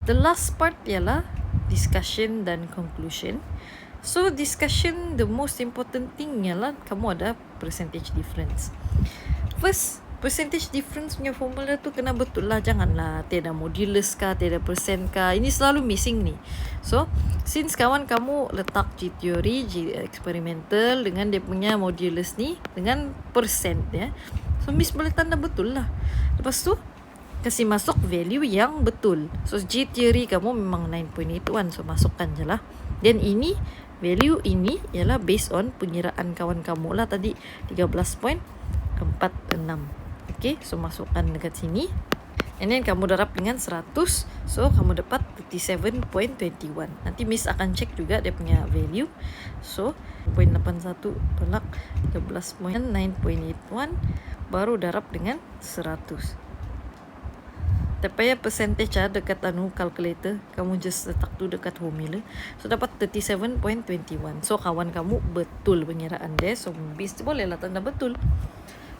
The last part ialah discussion dan conclusion. So discussion, the most important thing ialah kamu ada percentage difference. First, percentage difference punya formula tu kena betul lah. Janganlah tiada modulus kah, tiada persen kah. Ini selalu missing ni. So, since kawan kamu letak G theory, G experimental dengan dia punya modulus ni, dengan persen ya. So, Miss boleh tanda betul lah. Lepas tu, kasih masuk value yang betul. So G theory kamu memang 9.81, so masukkan je lah. Dan ini, value ini ialah based on pengiraan kawan kamu lah tadi 13.46. Okay, so masukkan dekat sini. And then kamu darab dengan 100, so kamu dapat 37.21. Nanti Miss akan check juga dia punya value. So 0.81 tolak 13.9.81 baru darab dengan 100. Tak payah percentage dekat calculator. Kamu just letak tu dekat formula. So dapat 37.21. So kawan kamu betul pengiraan dia. So Miss boleh lah tanda betul.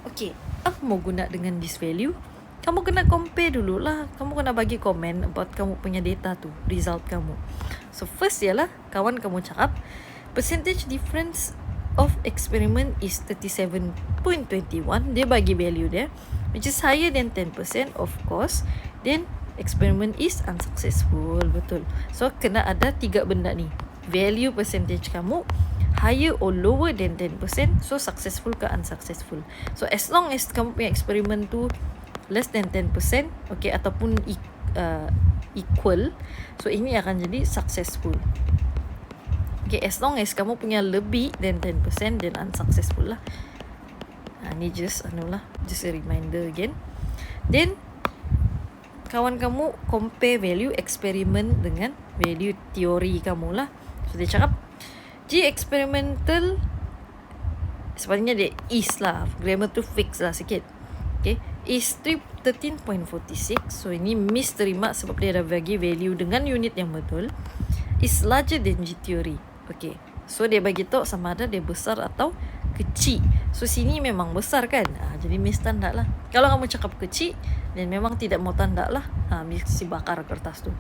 Okay, apa mau guna dengan this value? Kamu kena compare dulu lah. Kamu kena bagi komen about kamu punya data tu, result kamu. So first ialah kawan kamu cakap percentage difference of experiment is 37.21. Dia bagi value dia, which is higher than 10%, of course. Then experiment is unsuccessful. Betul. So kena ada 3 benda ni. Value percentage kamu higher or lower than 10%. So successful ke unsuccessful. So as long as kamu punya eksperimen tu less than 10%, okay, ataupun equal, so ini akan jadi successful. Okay, as long as kamu punya lebih than 10%, then unsuccessful lah. Ni just just a reminder again. Then kawan kamu compare value eksperimen dengan value teori kamu lah. So dia cakap G experimental sebenarnya dia is lah, grammar tu fix lah sikit. Okay, is 13.46. So ini Miss terima sebab dia dah bagi value dengan unit yang betul. Is larger than G theory. Okay, so dia bagi tahu sama ada dia besar atau kecil. So sini memang besar kan, jadi Miss tanda lah. Kalau kamu cakap kecil dan memang tidak mau tanda lah, Miss bakar kertas tu.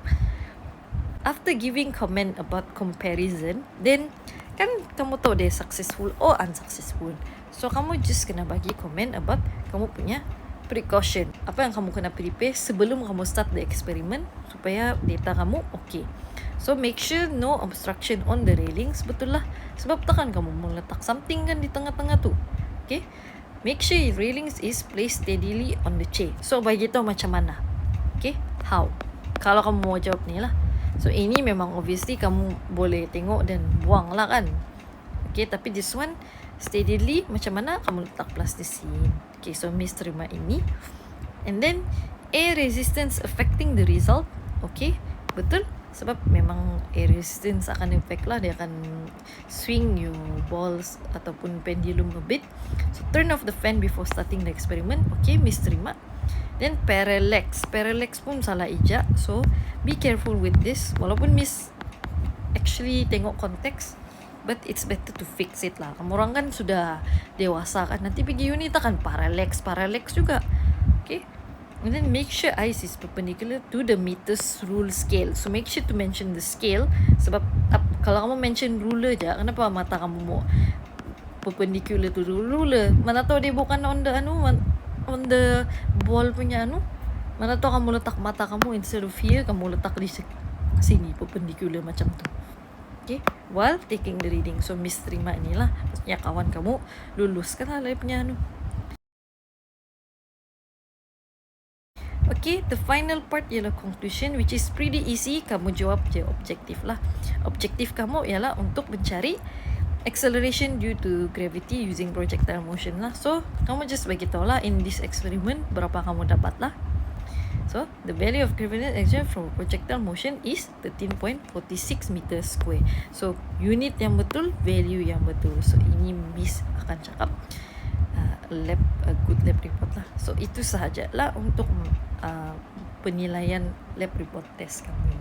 After giving comment about comparison, then kan kamu tahu dia successful or unsuccessful. So kamu just kena bagi comment about kamu punya precaution. Apa yang kamu kena prepare sebelum kamu start the experiment supaya data kamu okay. So make sure no obstruction on the railings. Betul lah. Sebab takkan kamu mau letak something kan di tengah-tengah tu. Okay. Make sure railings is placed steadily on the chair. So bagi tahu macam mana. Okay. How? Kalau kamu mau jawab ni lah. So ini memang obviously kamu boleh tengok dan buang lah kan. Okay. Tapi this one steadily macam mana kamu letak plasticine. Okay. So Miss terima ini. And then air resistance affecting the result. Okay. Betul. Sebab memang air resistance akan effect lah. Dia akan swing your balls ataupun pendulum a bit. So turn off the fan before starting the experiment. Okay, Miss terima. Then parallax. Parallax pun salah ijak. So be careful with this. Walaupun Miss actually tengok konteks, but it's better to fix it lah. Kamu orang kan sudah dewasa kan. Nanti pergi unit akan parallax juga. Okay. And then make sure eyes is perpendicular to the meters rule scale. So make sure to mention the scale. Sebab kalau kamu mention ruler je, kenapa mata kamu mau perpendicular to the ruler? Mana tahu dia bukan on the ball punya Mana tahu kamu letak mata kamu instead of here, kamu letak di sini perpendicular macam tu. Okay, while taking the reading. So Miss terima inilah. Maksudnya kawan kamu luluskan lah dia punya Okay, the final part ialah conclusion, which is pretty easy. Kamu jawab je objektif lah. Objektif kamu ialah untuk mencari acceleration due to gravity using projectile motion lah. So, kamu just bagi tahu lah in this experiment berapa kamu dapat lah. So, the value of gravitational action from projectile motion is 13.46 meters square. So, unit yang betul, value yang betul. So, ini Miss akan cakap good lab report lah. So itu sahajalah untuk penilaian lab report test kami.